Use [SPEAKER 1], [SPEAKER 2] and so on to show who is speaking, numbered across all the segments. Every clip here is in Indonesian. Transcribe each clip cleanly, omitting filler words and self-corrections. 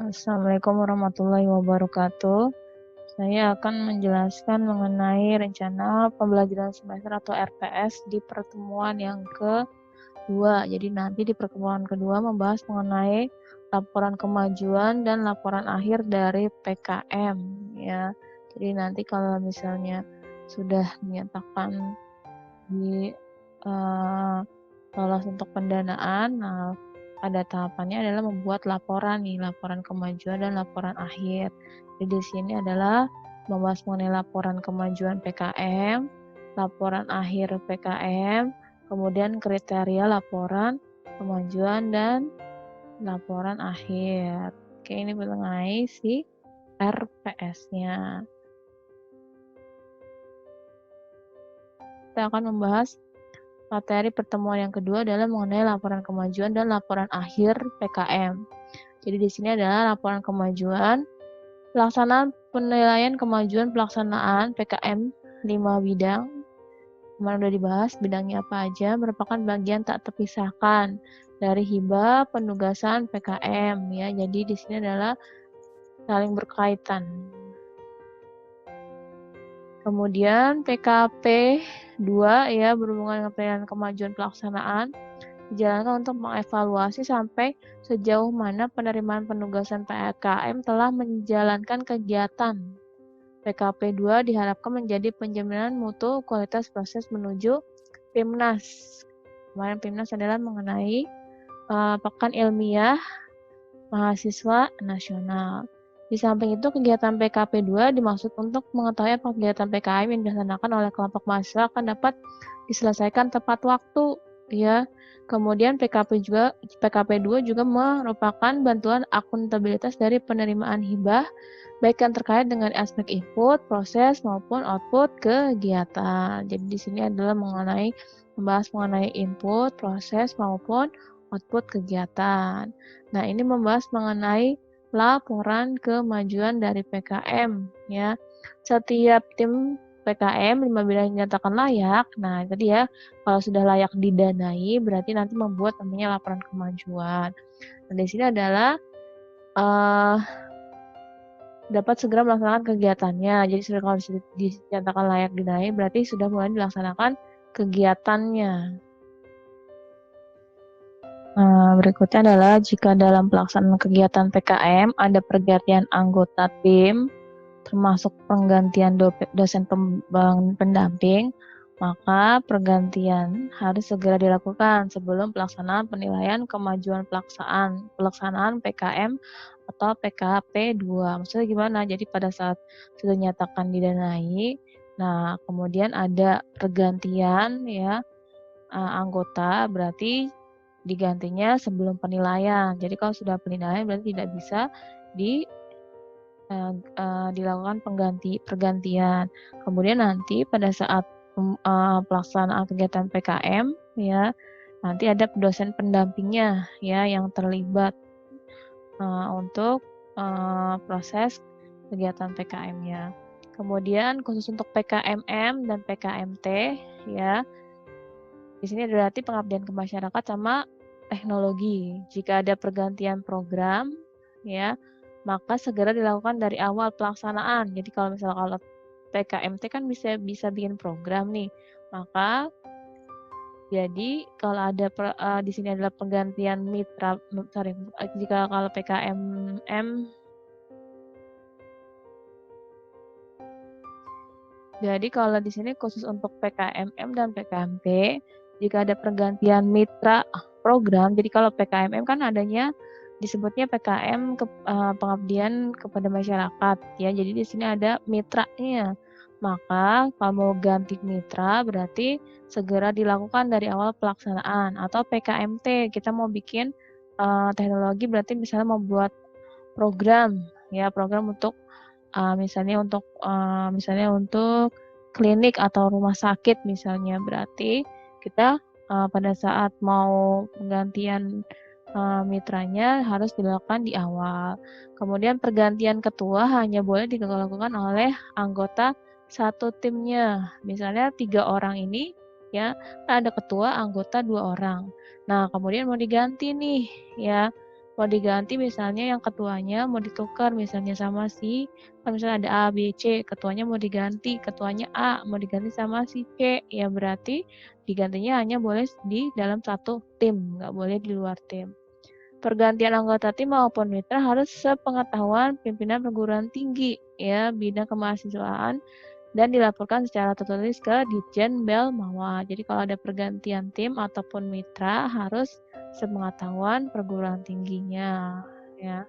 [SPEAKER 1] Assalamualaikum warahmatullahi wabarakatuh. Saya akan menjelaskan mengenai rencana pembelajaran semester atau RPS di pertemuan yang kedua. Jadi nanti di pertemuan kedua membahas mengenai laporan kemajuan dan laporan akhir dari PKM ya. Jadi nanti kalau misalnya sudah dinyatakan di lolos untuk pendanaan, nah pada tahapannya adalah membuat laporan kemajuan dan laporan akhir. Jadi di sini adalah membahas mengenai laporan kemajuan PKM, laporan akhir PKM, kemudian kriteria laporan kemajuan dan laporan akhir. Oke, ini mengenai si RPS-nya. Kita akan membahas materi pertemuan yang kedua adalah mengenai laporan kemajuan dan laporan akhir PKM. Jadi di sini adalah laporan kemajuan, pelaksanaan penilaian kemajuan pelaksanaan PKM 5 bidang. Kemarin sudah dibahas bidangnya apa aja, merupakan bagian tak terpisahkan dari hibah penugasan PKM ya. Jadi di sini adalah saling berkaitan. Kemudian PKP 2 ya berhubungan dengan penilaian kemajuan pelaksanaan dijalankan untuk mengevaluasi sampai sejauh mana penerimaan penugasan PKM telah menjalankan kegiatan. PKP 2 diharapkan menjadi penjaminan mutu kualitas proses menuju PIMNAS. Kemarin PIMNAS adalah mengenai Pekan Ilmiah Mahasiswa Nasional. Di samping itu, kegiatan PKP 2 dimaksud untuk mengetahui apakah kegiatan PKM yang dilaksanakan oleh kelompok mahasiswa akan dapat diselesaikan tepat waktu, ya. Kemudian PKP 2 juga merupakan bantuan akuntabilitas dari penerimaan hibah, baik yang terkait dengan aspek input, proses maupun output kegiatan. Jadi di sini adalah membahas mengenai input, proses maupun output kegiatan. Nah, ini membahas mengenai laporan kemajuan dari PKM ya. Setiap tim PKM 5 bidang dinyatakan layak. Nah, tadi ya, kalau sudah layak didanai berarti nanti membuat namanya laporan kemajuan. Nah, di sini adalah dapat segera melaksanakan kegiatannya. Jadi sudah kalau dinyatakan layak didanai berarti sudah mulai dilaksanakan kegiatannya. Berikutnya adalah jika dalam pelaksanaan kegiatan PKM ada pergantian anggota tim, termasuk penggantian dosen pendamping, maka pergantian harus segera dilakukan sebelum pelaksanaan penilaian kemajuan pelaksanaan PKM atau PKP 2. Maksudnya gimana? Jadi pada saat sudah dinyatakan didanai, nah kemudian ada pergantian ya anggota, berarti digantinya sebelum penilaian. Jadi kalau sudah penilaian berarti tidak bisa dilakukan pergantian. Kemudian nanti pada saat pelaksanaan kegiatan PKM ya, nanti ada dosen pendampingnya ya yang terlibat untuk proses kegiatan PKM-nya. Kemudian khusus untuk PKMM dan PKMT ya, di sini berarti pengabdian ke masyarakat sama teknologi. Jika ada pergantian program, ya, maka segera dilakukan dari awal pelaksanaan. Jadi kalau PKMT kan bisa bikin program nih, maka jadi kalau ada di sini adalah penggantian mitra, jika kalau PKMM, jadi kalau di sini khusus untuk PKMM dan PKMT, jika ada pergantian mitra program, jadi kalau PKMM kan adanya disebutnya PKM pengabdian kepada masyarakat ya. Jadi di sini ada mitranya. Maka kalau mau ganti mitra berarti segera dilakukan dari awal pelaksanaan. Atau PKMT kita mau bikin teknologi berarti misalnya mau buat program ya, program untuk misalnya untuk klinik atau rumah sakit misalnya, berarti kita pada saat mau penggantian mitranya harus dilakukan di awal. Kemudian pergantian ketua hanya boleh dilakukan oleh anggota satu timnya. Misalnya 3 orang ini ya, ada ketua, anggota 2 orang. Nah, kemudian mau diganti nih ya. mau diganti misalnya yang ketuanya mau ditukar misalnya sama si, kalau misalnya ada A, B, C, ketuanya mau diganti, ketuanya A mau diganti sama si C, ya berarti digantinya hanya boleh di dalam satu tim, nggak boleh di luar tim. Pergantian anggota tim maupun mitra harus sepengetahuan pimpinan perguruan tinggi, ya, bidang kemahasiswaan dan dilaporkan secara tertulis ke Ditjen Bel Mawa. Jadi kalau ada pergantian tim ataupun mitra harus sepengetahuan perguruan tingginya, ya.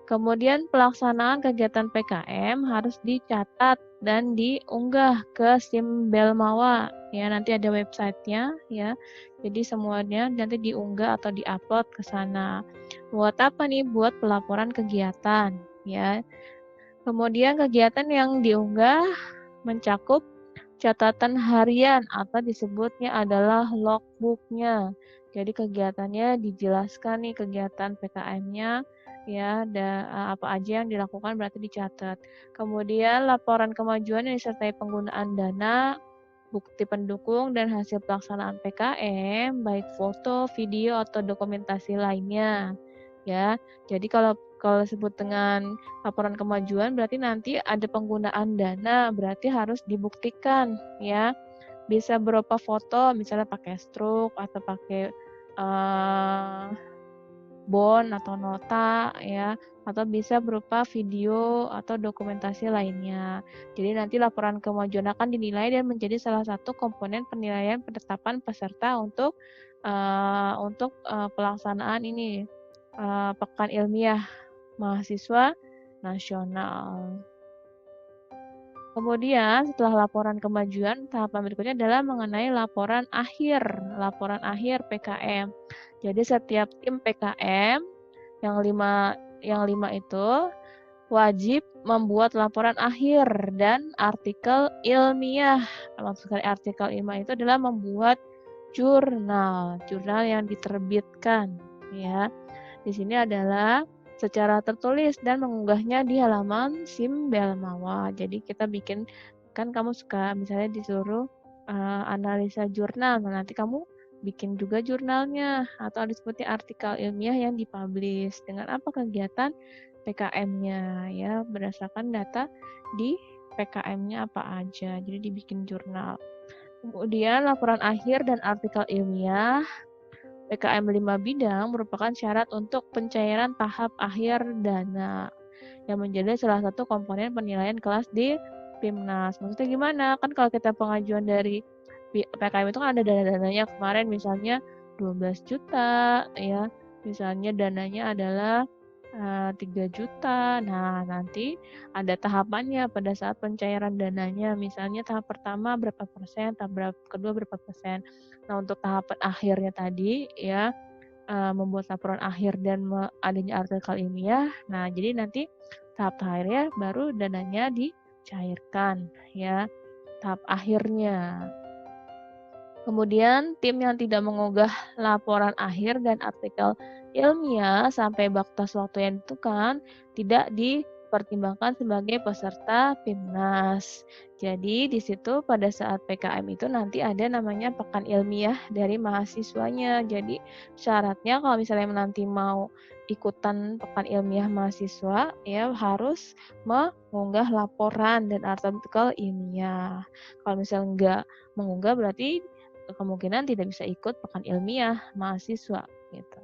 [SPEAKER 1] Kemudian pelaksanaan kegiatan PKM harus dicatat dan diunggah ke SIM Belmawa. Ya, nanti ada websitenya ya. Jadi semuanya nanti diunggah atau diupload ke sana. Buat apa nih? Buat pelaporan kegiatan ya. Kemudian kegiatan yang diunggah mencakup catatan harian atau disebutnya adalah logbooknya. Jadi kegiatannya dijelaskan nih kegiatan PKM-nya ya, apa aja yang dilakukan berarti dicatat. Kemudian laporan kemajuan yang disertai penggunaan dana, bukti pendukung dan hasil pelaksanaan PKM, baik foto, video atau dokumentasi lainnya. Ya, jadi kalau disebut dengan laporan kemajuan berarti nanti ada penggunaan dana, berarti harus dibuktikan ya. Bisa berupa foto, misalnya pakai struk atau pakai bond atau nota ya, atau bisa berupa video atau dokumentasi lainnya. Jadi nanti laporan kemajuan akan dinilai dan menjadi salah satu komponen penilaian penetapan peserta untuk pelaksanaan ini pekan ilmiah mahasiswa nasional. Kemudian setelah laporan kemajuan, tahapan berikutnya adalah mengenai laporan akhir PKM. Jadi setiap tim PKM yang lima itu wajib membuat laporan akhir dan artikel ilmiah. Maksudnya artikel ilmiah itu adalah membuat jurnal yang diterbitkan ya. Di sini adalah secara tertulis dan mengunggahnya di halaman SIM Belmawa. Jadi kita bikin, kan kamu suka misalnya disuruh analisa jurnal, nah nanti kamu bikin juga jurnalnya atau disebutnya artikel ilmiah yang dipublish dengan apa kegiatan PKM-nya ya, berdasarkan data di PKM-nya apa aja. Jadi dibikin jurnal. Kemudian laporan akhir dan artikel ilmiah PKM 5 bidang merupakan syarat untuk pencairan tahap akhir dana yang menjadi salah satu komponen penilaian kelas di PIMNAS. Maksudnya gimana? Kan kalau kita pengajuan dari PKM itu kan ada dana-dananya kemarin misalnya 12 juta ya. Misalnya dananya adalah 3 juta. Nah, nanti ada tahapannya pada saat pencairan dananya. Misalnya tahap pertama berapa persen, tahap kedua berapa persen. Nah, untuk tahapan akhirnya tadi ya, membuat laporan akhir dan adanya artikel ilmiah. Nah, jadi nanti tahap akhirnya baru dananya dicairkan ya, tahap akhirnya. Kemudian tim yang tidak mengunggah laporan akhir dan artikel ilmiah sampai batas waktu yang ditentukan tidak dipertimbangkan sebagai peserta PIMNAS. Jadi di situ pada saat PKM itu nanti ada namanya pekan ilmiah dari mahasiswanya. Jadi syaratnya kalau misalnya nanti mau ikutan pekan ilmiah mahasiswa ya harus mengunggah laporan dan artikel ilmiah. Kalau misalnya enggak mengunggah berarti kemungkinan tidak bisa ikut pekan ilmiah mahasiswa gitu.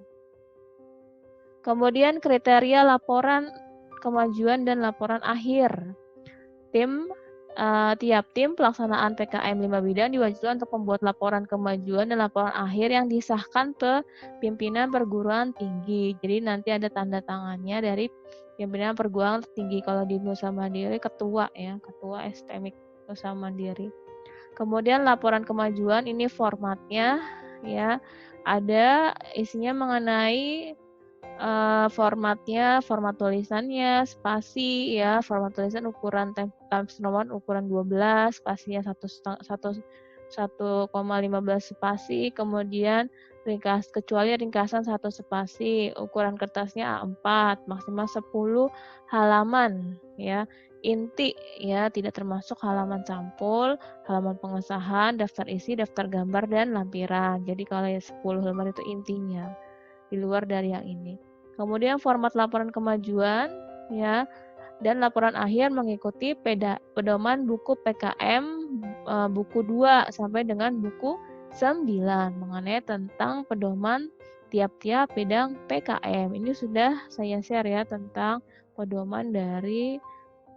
[SPEAKER 1] Kemudian kriteria laporan kemajuan dan laporan akhir. Tiap tim pelaksanaan PKM 5 bidang diwajibkan untuk membuat laporan kemajuan dan laporan akhir yang disahkan ke pimpinan perguruan tinggi. Jadi nanti ada tanda tangannya dari pimpinan perguruan tinggi. Kalau di Nusa Mandiri ketua STMIK Nusa Mandiri. Kemudian laporan kemajuan ini formatnya ya, ada isinya mengenai format tulisannya, spasi ya, format tulisan ukuran times nomor ukuran 12, spasinya 1,15 spasi, kemudian kecuali ringkasan 1 spasi, ukuran kertasnya A4, maksimal 10 halaman ya. Inti ya, tidak termasuk halaman sampul, halaman pengesahan, daftar isi, daftar gambar dan lampiran. Jadi kalau 10 halaman itu intinya, di luar dari yang ini. Kemudian format laporan kemajuan ya dan laporan akhir mengikuti pedoman buku PKM buku 2 sampai dengan buku 9 mengenai tentang pedoman tiap-tiap bidang PKM. Ini sudah saya share ya tentang pedoman dari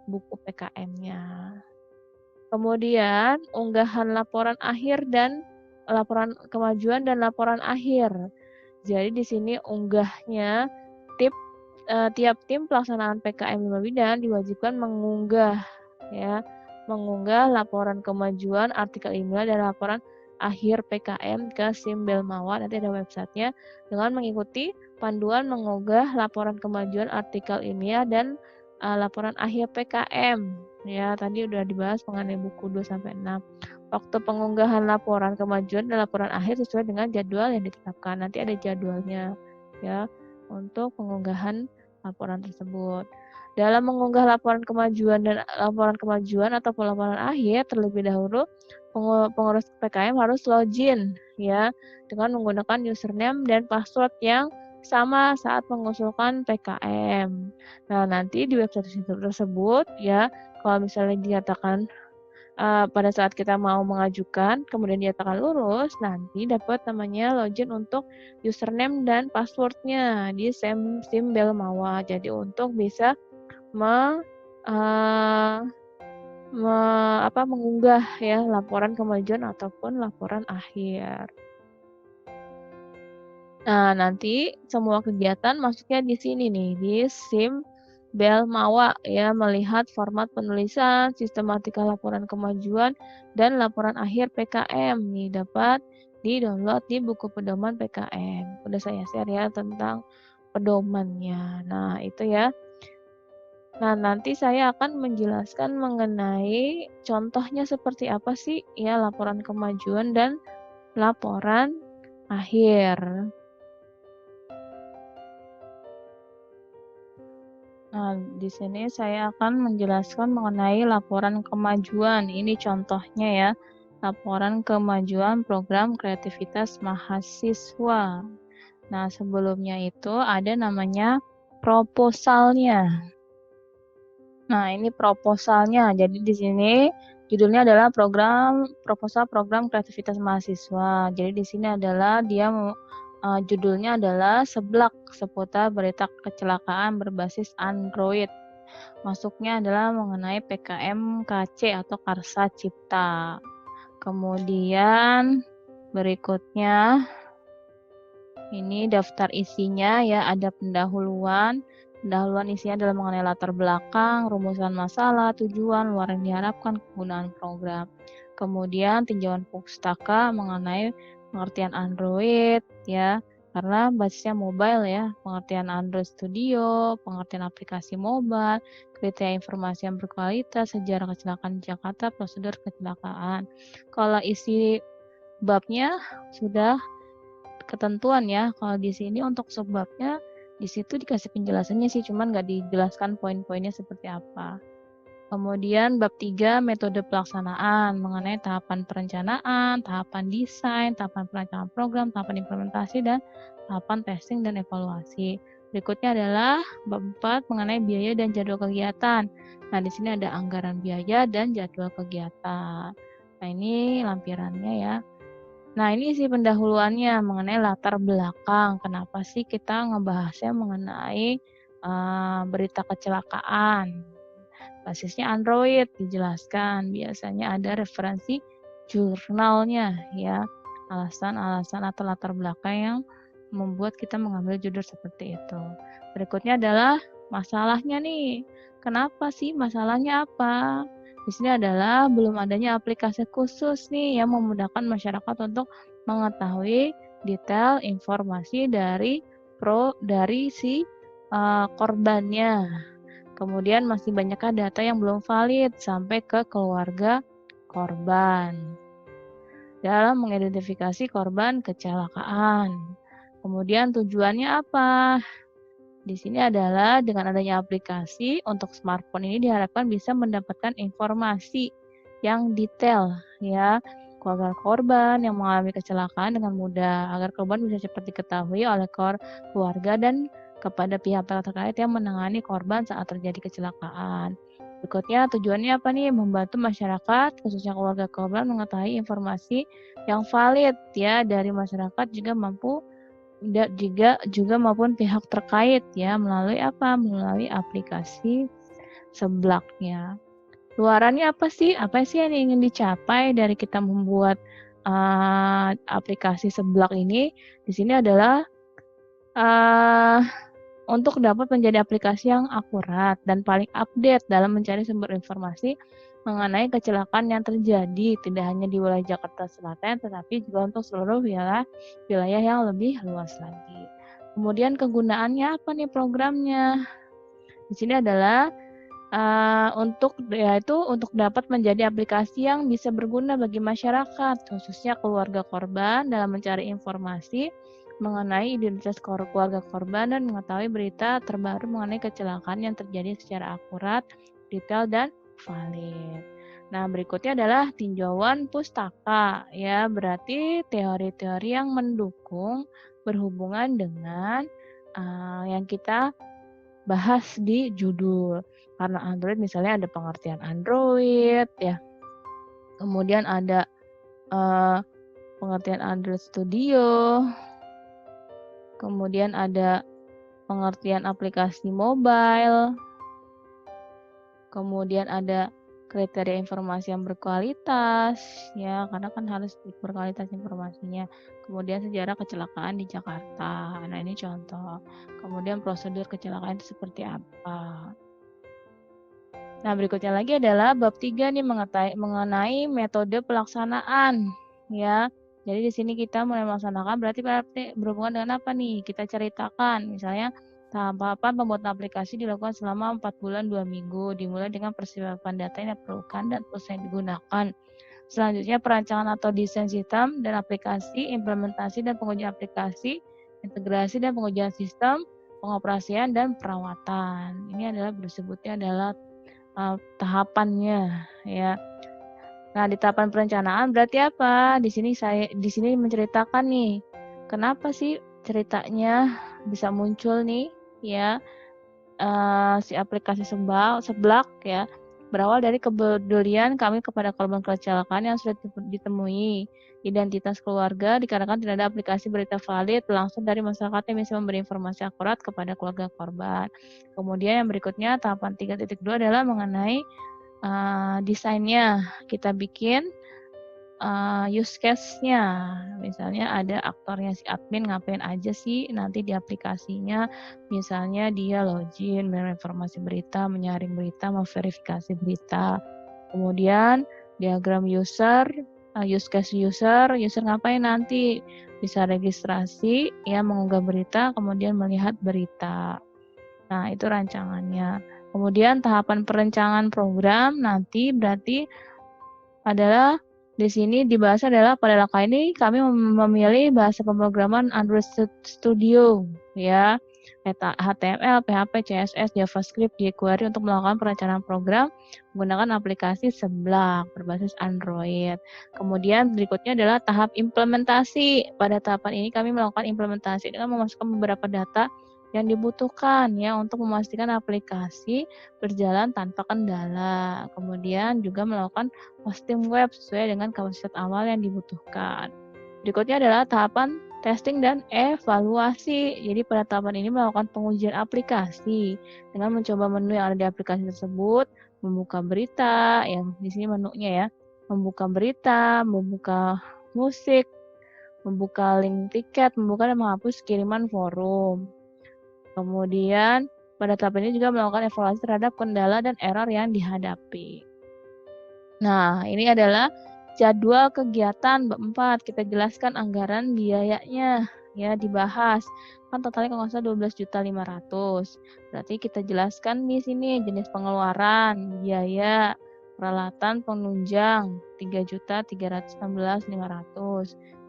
[SPEAKER 1] buku PKM-nya. Kemudian unggahan laporan akhir dan laporan kemajuan dan laporan akhir. Jadi di sini unggahnya tiap tim pelaksanaan PKM 5 bidang diwajibkan mengunggah laporan kemajuan, artikel ilmiah dan laporan akhir PKM ke SIM Belmawa, nanti ada websitenya, dengan mengikuti panduan mengunggah laporan kemajuan, artikel ilmiah dan laporan akhir PKM. Ya, tadi udah dibahas mengenai buku 2 sampai 6. Waktu pengunggahan laporan kemajuan dan laporan akhir sesuai dengan jadwal yang ditetapkan. Nanti ada jadwalnya ya untuk pengunggahan laporan tersebut. Dalam mengunggah laporan kemajuan atau laporan akhir, terlebih dahulu pengurus PKM harus login ya dengan menggunakan username dan password yang sama saat mengusulkan PKM. Nah, nanti di website tersebut ya, kalau misalnya dinyatakan pada saat kita mau mengajukan, kemudian dinyatakan lulus, nanti dapat namanya login untuk username dan passwordnya di SIM Belmawa. Jadi untuk bisa mengunggah ya laporan kemajuan ataupun laporan akhir. Nah, nanti semua kegiatan masuknya di sini nih, di SIM Belmawa ya, melihat format penulisan, sistematika laporan kemajuan, dan laporan akhir PKM nih dapat di-download di buku pedoman PKM. Udah saya share ya tentang pedomannya. Nah, itu ya. Nah, nanti saya akan menjelaskan mengenai contohnya seperti apa sih ya laporan kemajuan dan laporan akhir. Nah, di sini saya akan menjelaskan mengenai laporan kemajuan. Ini contohnya ya, laporan kemajuan program kreativitas mahasiswa. Nah, sebelumnya itu ada namanya proposalnya. Nah, ini proposalnya. Jadi di sini judulnya adalah proposal program kreativitas mahasiswa. Jadi di sini adalah judulnya adalah seblak seputar berita kecelakaan berbasis Android. Masuknya adalah mengenai PKM KC atau Karsa Cipta. Kemudian berikutnya ini daftar isinya ya, ada pendahuluan. Pendahuluan isinya adalah mengenai latar belakang, rumusan masalah, tujuan, luar yang diharapkan, kegunaan program. Kemudian tinjauan pustaka mengenai pengertian Android ya, karena basisnya mobile ya, pengertian Android Studio, pengertian aplikasi mobile, kriteria informasi yang berkualitas, sejarah kecelakaan di Jakarta, prosedur kecelakaan. Kalau isi babnya sudah ketentuan ya. Kalau di sini untuk subbabnya di situ dikasih penjelasannya sih, cuman nggak dijelaskan poin-poinnya seperti apa. Kemudian bab 3 metode pelaksanaan mengenai tahapan perencanaan, tahapan desain, tahapan perancangan program, tahapan implementasi, dan tahapan testing dan evaluasi. Berikutnya adalah bab 4 mengenai biaya dan jadwal kegiatan. Nah, di sini ada anggaran biaya dan jadwal kegiatan. Nah, ini lampirannya ya. Nah, ini sih pendahuluannya mengenai latar belakang. Kenapa sih kita ngebahasnya mengenai berita kecelakaan? Basisnya Android dijelaskan. Biasanya ada referensi jurnalnya ya. Alasan-alasan atau latar belakang yang membuat kita mengambil judul seperti itu. Berikutnya adalah masalahnya nih. Kenapa sih masalahnya apa? Di sini adalah belum adanya aplikasi khusus nih yang memudahkan masyarakat untuk mengetahui detail informasi dari si korbannya. Kemudian masih banyakkah data yang belum valid sampai ke keluarga korban dalam mengidentifikasi korban kecelakaan. Kemudian tujuannya apa? Di sini adalah dengan adanya aplikasi untuk smartphone ini diharapkan bisa mendapatkan informasi yang detail ya keluarga korban yang mengalami kecelakaan dengan mudah agar korban bisa cepat diketahui oleh keluarga dan kepada pihak-pihak terkait yang menangani korban saat terjadi kecelakaan. Berikutnya tujuannya apa nih? Membantu masyarakat, khususnya keluarga korban mengetahui informasi yang valid ya dari masyarakat juga maupun pihak terkait ya melalui apa? Melalui aplikasi Seblaknya. Luarannya apa sih? Apa sih yang ingin dicapai dari kita membuat aplikasi Seblak ini? Di sini adalah untuk dapat menjadi aplikasi yang akurat dan paling update dalam mencari sumber informasi mengenai kecelakaan yang terjadi tidak hanya di wilayah Jakarta Selatan tetapi juga untuk seluruh wilayah yang lebih luas lagi. Kemudian kegunaannya apa nih programnya? Di sini adalah untuk dapat menjadi aplikasi yang bisa berguna bagi masyarakat, khususnya keluarga korban dalam mencari informasi mengenai identitas keluarga korban dan mengetahui berita terbaru mengenai kecelakaan yang terjadi secara akurat, detail, dan valid. Nah, berikutnya adalah tinjauan pustaka, ya, berarti teori-teori yang mendukung berhubungan dengan yang kita bahas di judul. Karena Android misalnya ada pengertian Android, ya, kemudian ada pengertian Android Studio, kemudian ada pengertian aplikasi mobile, kemudian ada kriteria informasi yang berkualitas, ya, karena kan harus berkualitas informasinya. Kemudian sejarah kecelakaan di Jakarta. Nah, ini contoh. Kemudian prosedur kecelakaan itu seperti apa. Nah, berikutnya lagi adalah bab 3 nih mengenai metode pelaksanaan, ya. Jadi di sini kita mulai melaksanakan berarti berhubungan dengan apa nih? Kita ceritakan misalnya tahapan pembuatan aplikasi dilakukan selama 4 bulan 2 minggu, dimulai dengan persiapan data yang diperlukan dan tools yang digunakan. Selanjutnya perancangan atau desain sistem dan aplikasi, implementasi dan pengujian aplikasi, integrasi dan pengujian sistem, pengoperasian dan perawatan. Ini adalah disebutnya adalah tahapannya, ya. Nah, di tahapan perencanaan berarti apa? Di sini menceritakan nih, kenapa sih ceritanya bisa muncul nih, ya, si aplikasi Seblak ya. Berawal dari kepedulian kami kepada korban kecelakaan yang sudah ditemui. Identitas keluarga dikarenakan tidak ada aplikasi berita valid langsung dari masyarakat yang bisa memberi informasi akurat kepada keluarga korban. Kemudian yang berikutnya tahapan 3.2 adalah mengenai desainnya. Kita bikin use case-nya. Misalnya ada aktornya si admin ngapain aja sih nanti di aplikasinya. Misalnya dia login, informasi berita, menyaring berita, memverifikasi berita. Kemudian diagram user, use case user ngapain nanti? Bisa registrasi, ya, mengunggah berita, kemudian melihat berita. Nah, itu rancangannya. Kemudian tahapan perencanaan program nanti berarti adalah di sini dibahas adalah pada langkah ini kami memilih bahasa pemrograman Android Studio, ya, HTML, PHP, CSS, JavaScript, jQuery untuk melakukan perencanaan program menggunakan aplikasi Seblak berbasis Android. Kemudian berikutnya adalah tahap implementasi. Pada tahapan ini kami melakukan implementasi dengan memasukkan beberapa data yang dibutuhkan ya untuk memastikan aplikasi berjalan tanpa kendala. Kemudian juga melakukan hosting web sesuai dengan kapasitas awal yang dibutuhkan. Berikutnya adalah tahapan testing dan evaluasi. Jadi pada tahapan ini melakukan pengujian aplikasi dengan mencoba menu yang ada di aplikasi tersebut, membuka berita, yang di sini menunya ya, membuka berita, membuka musik, membuka link tiket, membuka dan menghapus kiriman forum. Kemudian pada tahap ini juga melakukan evaluasi terhadap kendala dan error yang dihadapi. Nah, ini adalah jadwal kegiatan bab 4. Kita jelaskan anggaran biayanya, ya, dibahas. Kan totalnya kalau nggak salah 12.500.000. Berarti kita jelaskan di sini jenis pengeluaran, biaya, peralatan penunjang 3.316.500.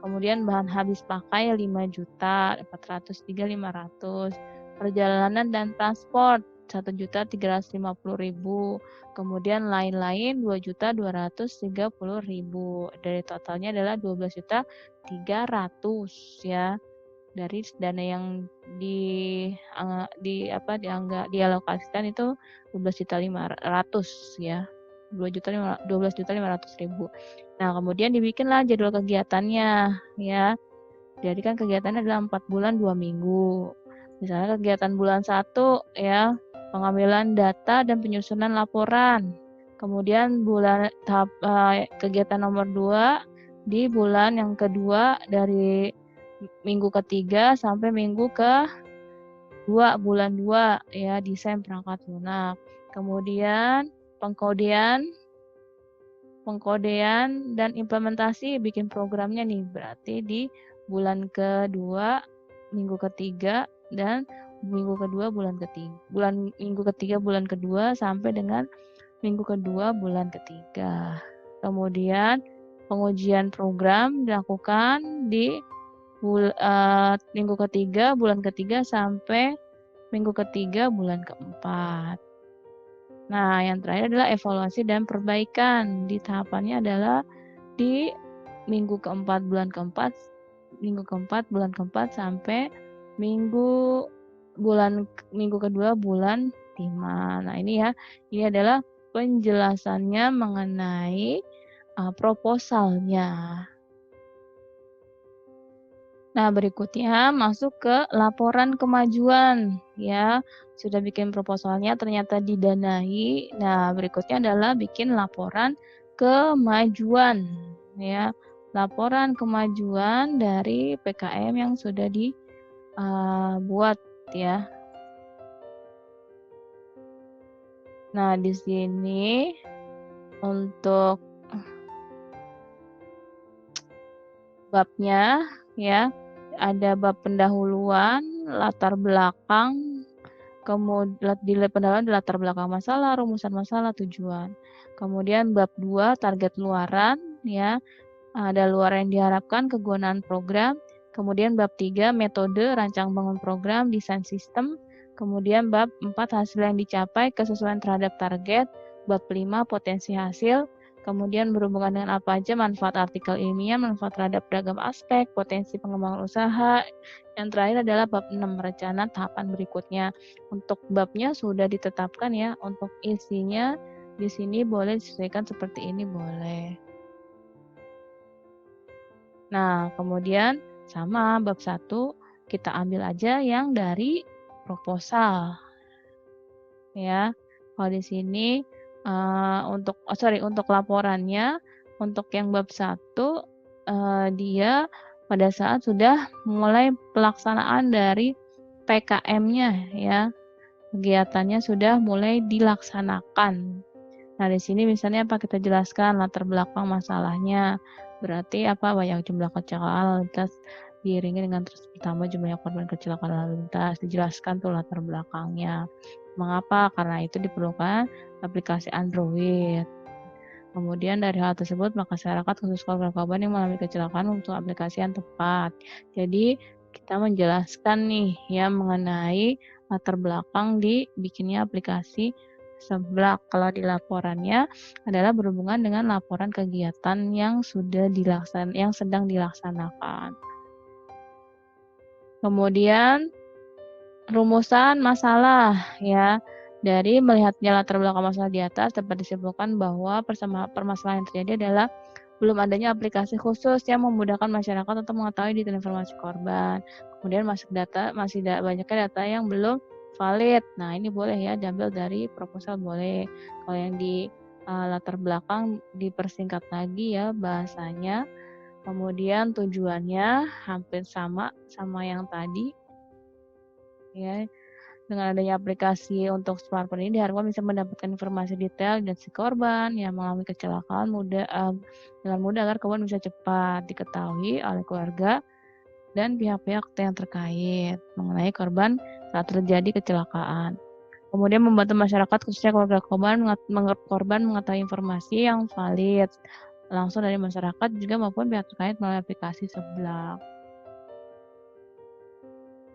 [SPEAKER 1] Kemudian bahan habis pakai 5.403.500. Perjalanan dan transport 1.350.000. Kemudian lain-lain 2.230.000. Dari totalnya adalah 12.300.000 ya. dari dana yang di dialokasikan itu 12.500.000 ya. 12.500.000. Nah, kemudian dibikinlah jadwal kegiatannya ya. Jadi kan kegiatannya adalah 4 bulan 2 minggu. Misalnya kegiatan bulan 1 ya, pengambilan data dan penyusunan laporan. Kemudian kegiatan nomor 2 di bulan yang kedua dari minggu ketiga sampai minggu ke 2 bulan 2 ya, desain perangkat lunak. Kemudian pengkodean dan implementasi bikin programnya nih, berarti di bulan kedua minggu ketiga dan minggu kedua minggu ketiga bulan kedua sampai dengan minggu kedua bulan ketiga. Kemudian pengujian program dilakukan di minggu ketiga bulan ketiga sampai minggu ketiga bulan keempat. Nah, yang terakhir adalah evaluasi dan perbaikan. Di tahapannya adalah di minggu keempat bulan keempat sampai minggu kedua bulan 5. Nah, ini adalah penjelasannya mengenai proposalnya. Nah, berikutnya masuk ke laporan kemajuan ya. Sudah bikin proposalnya ternyata didanai. Nah, berikutnya adalah bikin laporan kemajuan ya. Laporan kemajuan dari PKM yang sudah dibuat ya. Nah, di sini untuk babnya ya, ada bab pendahuluan, latar belakang, kemudian di pendahuluan latar belakang masalah, rumusan masalah, tujuan. Kemudian bab 2 target luaran ya. Ada luaran yang diharapkan, kegunaan program. Kemudian bab 3 metode rancang bangun program, desain sistem. Kemudian bab 4 hasil yang dicapai, kesesuaian terhadap target. Bab 5 potensi hasil. Kemudian berhubungan dengan apa aja manfaat artikel ilmiah, manfaat terhadap beragam aspek, potensi pengembangan usaha. Yang terakhir adalah bab 6 rencana tahapan berikutnya. Untuk babnya sudah ditetapkan ya, untuk isinya di sini boleh disesuaikan seperti ini boleh. Nah, kemudian sama bab 1 kita ambil aja yang dari proposal. Ya. Kalau di sini untuk laporannya, untuk yang bab 1 dia pada saat sudah mulai pelaksanaan dari PKM-nya ya. Kegiatannya sudah mulai dilaksanakan. Nah, di sini misalnya apa kita jelaskan latar belakang masalahnya. Berarti banyak jumlah kecelakaan lalu lintas diiringi dengan terus bertambah jumlah korban kecelakaan lalu lintas. Dijelaskan tuh latar belakangnya. Mengapa? Karena itu diperlukan aplikasi Android. Kemudian dari hal tersebut, maka masyarakat khusus korban yang mengalami kecelakaan membutuhkan aplikasi yang tepat. Jadi kita menjelaskan nih ya mengenai latar belakang dibikinnya aplikasi seblak. Kalau di laporannya adalah berhubungan dengan laporan kegiatan yang sedang dilaksanakan. Kemudian rumusan masalah ya. Dari melihatnya latar belakang masalah di atas dapat disimpulkan bahwa permasalahan yang terjadi adalah belum adanya aplikasi khusus yang memudahkan masyarakat untuk mengetahui detail informasi korban. Kemudian masih banyaknya data yang belum valid. Nah, ini boleh ya diambil dari proposal boleh. Kalau yang di latar belakang dipersingkat lagi ya bahasanya. Kemudian tujuannya hampir sama yang tadi. Ya, dengan adanya aplikasi untuk smartphone ini diharapkan bisa mendapatkan informasi detail dan si korban yang mengalami kecelakaan dengan mudah agar korban bisa cepat diketahui oleh keluarga dan pihak-pihak yang terkait mengenai korban saat terjadi kecelakaan. Kemudian membantu masyarakat khususnya keluarga korban mengetahui informasi yang valid langsung dari masyarakat juga maupun pihak terkait melalui aplikasi seblak.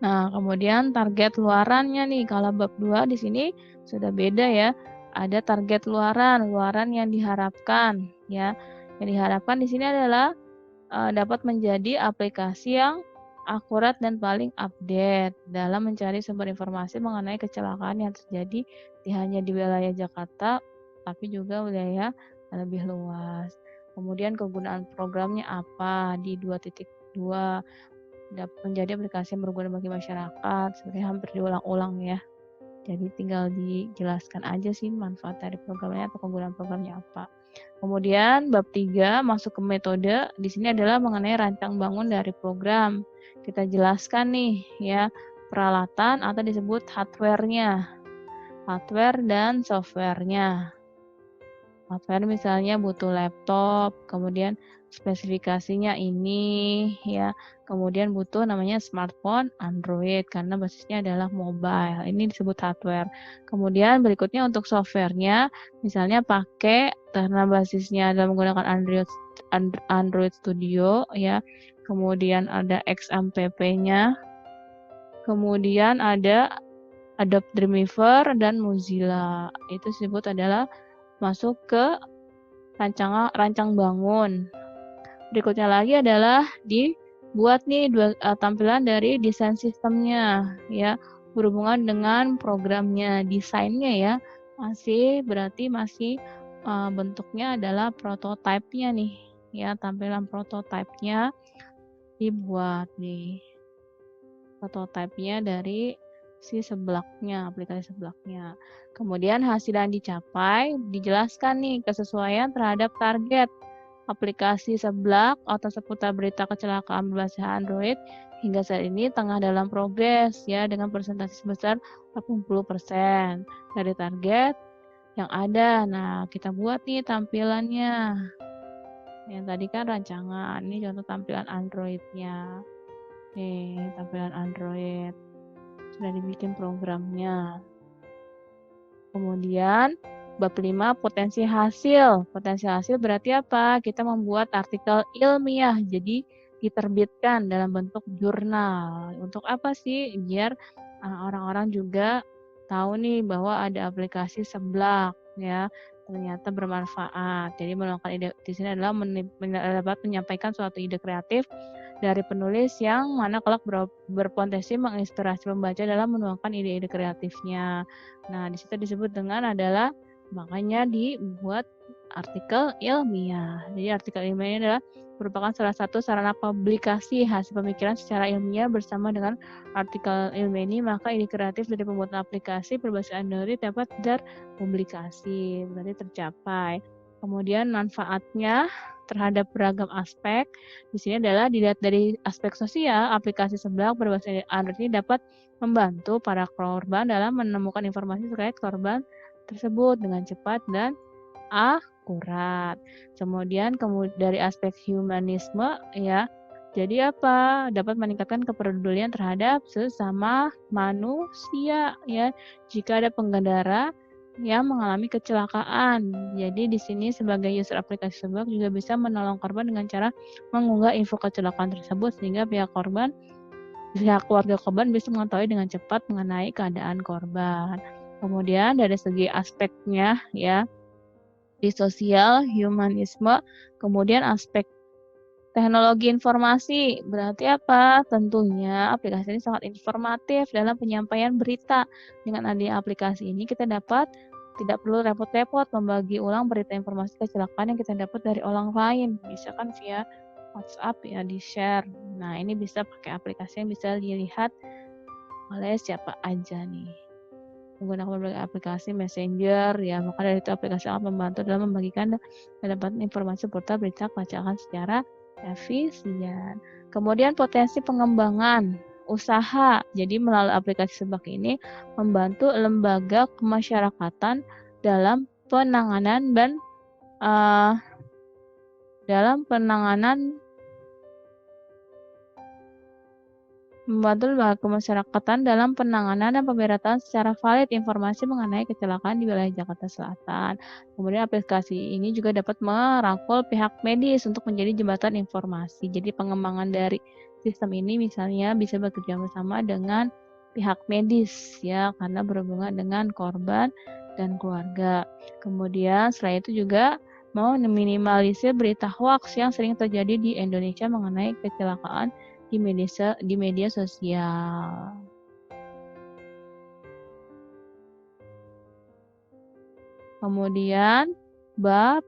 [SPEAKER 1] Nah, kemudian target luarannya nih, kalau bab 2 di sini sudah beda ya. Ada target luaran yang diharapkan ya. Yang diharapkan di sini adalah dapat menjadi aplikasi yang akurat dan paling update dalam mencari sumber informasi mengenai kecelakaan yang terjadi hanya di wilayah Jakarta, tapi juga wilayah lebih luas. Kemudian kegunaan programnya apa di 2.2 menjadi aplikasi yang berguna bagi masyarakat, sebenarnya hampir diulang-ulang ya. Jadi tinggal dijelaskan aja sih manfaat dari programnya atau kegunaan programnya apa. Kemudian bab 3 masuk ke metode. Di sini adalah mengenai rancang bangun dari program. Kita jelaskan nih ya peralatan atau disebut hardware-nya. Hardware dan software-nya. Hardware misalnya butuh laptop, kemudian spesifikasinya ini ya. Kemudian butuh namanya smartphone Android karena basisnya adalah mobile. Ini disebut hardware. Kemudian berikutnya untuk software-nya misalnya pakai karena basisnya adalah menggunakan Android Studio ya. Kemudian ada XMPP-nya. Kemudian ada Adobe Dreamweaver dan Mozilla. Itu disebut adalah masuk ke rancang bangun. Berikutnya lagi adalah dibuat nih tampilan dari desain sistemnya ya, berhubungan dengan programnya, desainnya ya. Berarti masih bentuknya adalah prototipe-nya nih ya, tampilan prototipe-nya dibuat nih. Prototipe-nya dari si seblaknya, aplikasi seblaknya. Kemudian hasil yang dicapai dijelaskan nih kesesuaian terhadap target aplikasi seblak atau seputar berita kecelakaan berbasis Android hingga saat ini tengah dalam progres ya dengan persentase sebesar 80% dari target yang ada. Nah, kita buat nih tampilannya. Yang tadi kan rancangan, ini contoh tampilan Android-nya. Nih, tampilan Android. Sudah dibikin programnya. Kemudian bab 5 potensi hasil. Potensi hasil berarti apa? Kita membuat artikel ilmiah. Jadi diterbitkan dalam bentuk jurnal. Untuk apa sih? Biar orang-orang juga tahu nih bahwa ada aplikasi seblak ya. Ternyata bermanfaat. Jadi melakukan ide di sini adalah dapat menyampaikan suatu ide kreatif dari penulis yang mana kelak berpotensi menginspirasi pembaca dalam menuangkan ide-ide kreatifnya. Nah, di situ disebut dengan adalah makanya dibuat artikel ilmiah. Jadi artikel ilmiah ini adalah merupakan salah satu sarana publikasi hasil pemikiran secara ilmiah bersama dengan artikel ilmiah ini, maka ide kreatif dari pembuatan aplikasi berbasis Android dapat terpublikasi, berarti tercapai. Kemudian manfaatnya terhadap beragam aspek. Di sini adalah dilihat dari aspek sosial, aplikasi seblak berbasis Android ini dapat membantu para korban dalam menemukan informasi terkait korban tersebut dengan cepat dan akurat. Kemudian dari aspek humanisme ya. Jadi apa? Dapat meningkatkan kepedulian terhadap sesama manusia ya. Jika ada pengendara yang mengalami kecelakaan. Jadi di sini sebagai user aplikasi seblak juga bisa menolong korban dengan cara mengunggah info kecelakaan tersebut sehingga pihak keluarga korban bisa mengetahui dengan cepat mengenai keadaan korban. Kemudian dari segi aspeknya ya, di sosial, humanisme, kemudian aspek teknologi informasi, berarti apa? Tentunya aplikasi ini sangat informatif dalam penyampaian berita. Dengan adanya aplikasi ini kita tidak perlu repot-repot membagi ulang berita informasi kecelakaan yang kita dapat dari orang lain. Bisa kan via WhatsApp ya di-share. Nah, ini bisa pakai aplikasi yang bisa dilihat oleh siapa aja nih. Menggunakan berbagai aplikasi messenger ya, maka dari itu aplikasi sangat membantu dalam membagikan dan mendapatkan informasi seputar berita kecelakaan secara efisien. Kemudian potensi pengembangan usaha. Jadi melalui aplikasi seblak ini membantu lembaga kemasyarakatan dalam penanganan dan membantu lembaga kemasyarakatan dalam penanganan dan pemerataan secara valid informasi mengenai kecelakaan di wilayah Jakarta Selatan. Kemudian aplikasi ini juga dapat merangkul pihak medis untuk menjadi jembatan informasi. Jadi pengembangan dari sistem ini misalnya bisa bekerja bersama dengan pihak medis ya, karena berhubungan dengan korban dan keluarga. Kemudian selain itu juga mau meminimalisir berita hoax yang sering terjadi di Indonesia mengenai kecelakaan di media sosial. Kemudian bab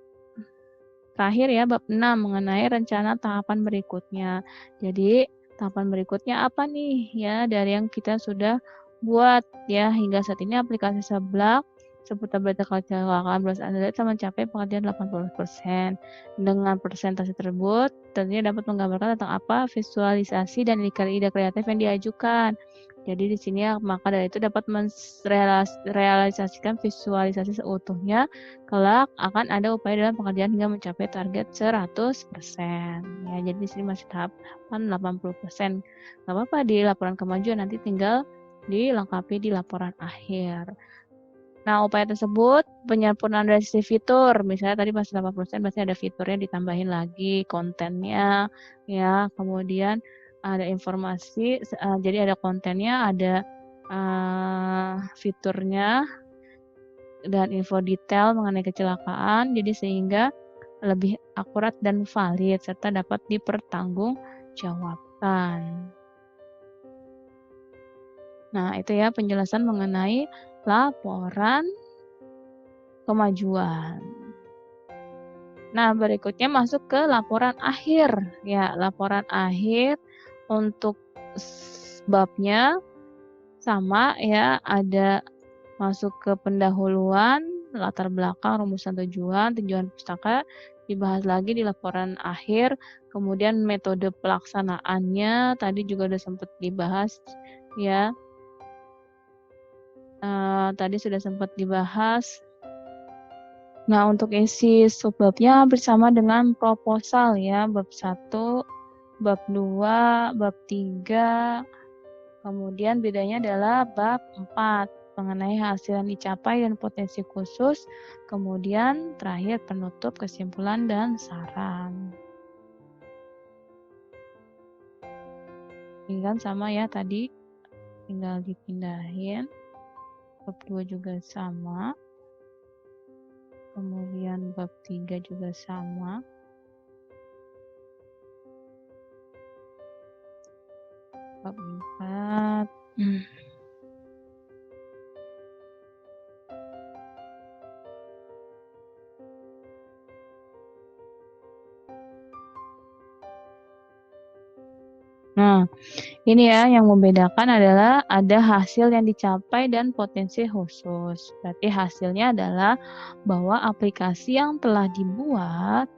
[SPEAKER 1] terakhir ya, bab 6 mengenai rencana tahapan berikutnya. Jadi, tahapan berikutnya apa nih ya dari yang kita sudah buat ya hingga saat ini aplikasi Seblak seputar berita kecelakaan bus Android telah mencapai pengertian 80%. Dengan persentase tersebut, tentunya dapat menggambarkan tentang apa visualisasi dan ide kreatif yang diajukan. Jadi di sini maka dari itu dapat merealisasikan visualisasi seutuhnya. Kelak akan ada upaya dalam pengerjaan hingga mencapai target 100%. Ya, jadi di sini masih tahapan 80%. Nggak apa-apa di laporan kemajuan, nanti tinggal dilengkapi di laporan akhir. Nah, upaya tersebut penyempurnaan dari sisi fitur, misalnya tadi masih 80%, pasti ada fiturnya ditambahin lagi, kontennya, ya, kemudian ada informasi, jadi ada kontennya, ada fiturnya, dan info detail mengenai kecelakaan, jadi sehingga lebih akurat dan valid, serta dapat dipertanggungjawabkan. Nah, itu ya penjelasan mengenai laporan kemajuan. Nah, berikutnya masuk ke laporan akhir. Ya, laporan akhir untuk babnya sama ya, ada masuk ke pendahuluan, latar belakang, rumusan tujuan pustaka dibahas lagi di laporan akhir. Kemudian metode pelaksanaannya tadi juga udah sempat dibahas ya. Tadi sudah sempat dibahas. Nah, untuk isi subbabnya bersama dengan proposal ya, bab 1, bab 2, bab 3, kemudian bedanya adalah bab 4 mengenai hasil yang dicapai dan potensi khusus, kemudian terakhir penutup, kesimpulan, dan saran. Ini kan sama ya tadi, tinggal dipindahin, bab 2 juga sama. Kemudian bab 3 juga sama. Bab 4. Nah, ini ya yang membedakan adalah ada hasil yang dicapai dan potensi khusus. Berarti hasilnya adalah bahwa aplikasi yang telah dibuat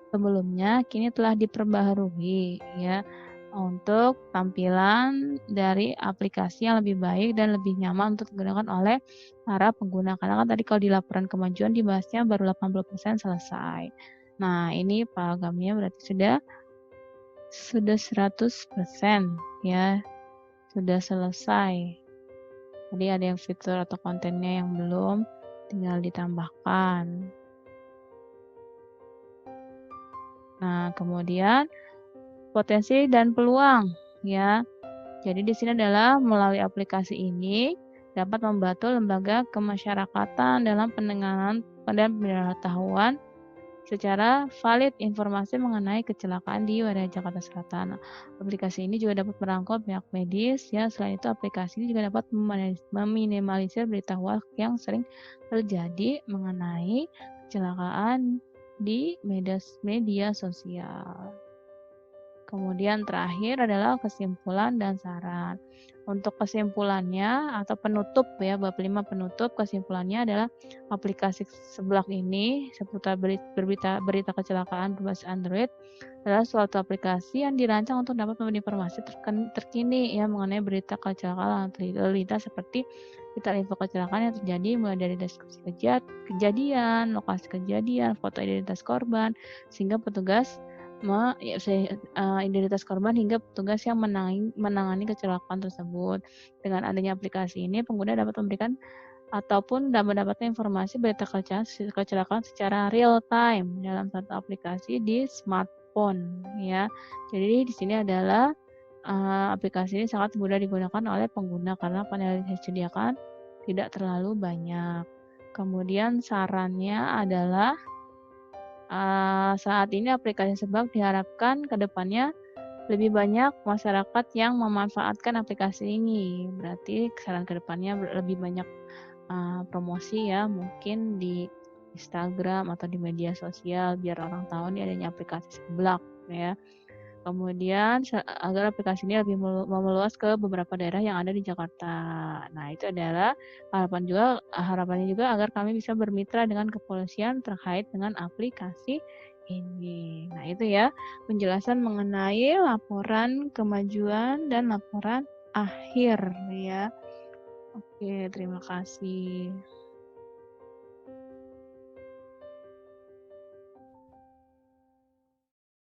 [SPEAKER 1] sebelumnya kini telah diperbaharui ya untuk tampilan dari aplikasi yang lebih baik dan lebih nyaman untuk digunakan oleh para pengguna. Karena kan tadi kalau di laporan kemajuan dibahasnya baru 80% selesai. Nah, ini peragamnya berarti sudah 100% ya, sudah selesai. Jadi ada yang fitur atau kontennya yang belum, tinggal ditambahkan. Nah, kemudian potensi dan peluang ya. Jadi di sini adalah melalui aplikasi ini dapat membantu lembaga kemasyarakatan dalam penanganan dan pemberitahuan secara valid informasi mengenai kecelakaan di wilayah Jakarta Selatan. Aplikasi ini juga dapat merangkul pihak medis ya. Selain itu aplikasi ini juga dapat meminimalisir berita hoax yang sering terjadi mengenai kecelakaan di media sosial. Kemudian terakhir adalah kesimpulan dan saran. Untuk kesimpulannya atau penutup ya, bab 5 penutup, kesimpulannya adalah aplikasi Seblak ini seputar berita kecelakaan berbasis Android adalah suatu aplikasi yang dirancang untuk dapat memberi informasi terkini ya mengenai berita kecelakaan lalu lintas seperti detail info kecelakaan yang terjadi mulai dari deskripsi kejadian, lokasi kejadian, foto identitas korban, sehingga petugas identitas korban hingga petugas yang menangani kecelakaan tersebut. Dengan adanya aplikasi ini, pengguna dapat memberikan ataupun mendapatkan informasi berita kecelakaan secara real time dalam satu aplikasi di smartphone ya. Jadi di sini adalah aplikasi ini sangat mudah digunakan oleh pengguna karena panel yang disediakan tidak terlalu banyak. Kemudian sarannya adalah saat ini aplikasi Seblak diharapkan ke depannya lebih banyak masyarakat yang memanfaatkan aplikasi ini. Berarti saran ke depannya lebih banyak promosi ya, mungkin di Instagram atau di media sosial biar orang tahu nih adanya aplikasi Seblak ya. Kemudian agar aplikasi ini lebih meluas ke beberapa daerah yang ada di Jakarta. Nah, itu adalah harapannya juga agar kami bisa bermitra dengan kepolisian terkait dengan aplikasi ini. Nah, itu ya penjelasan mengenai laporan kemajuan dan laporan akhir ya. Oke, terima kasih.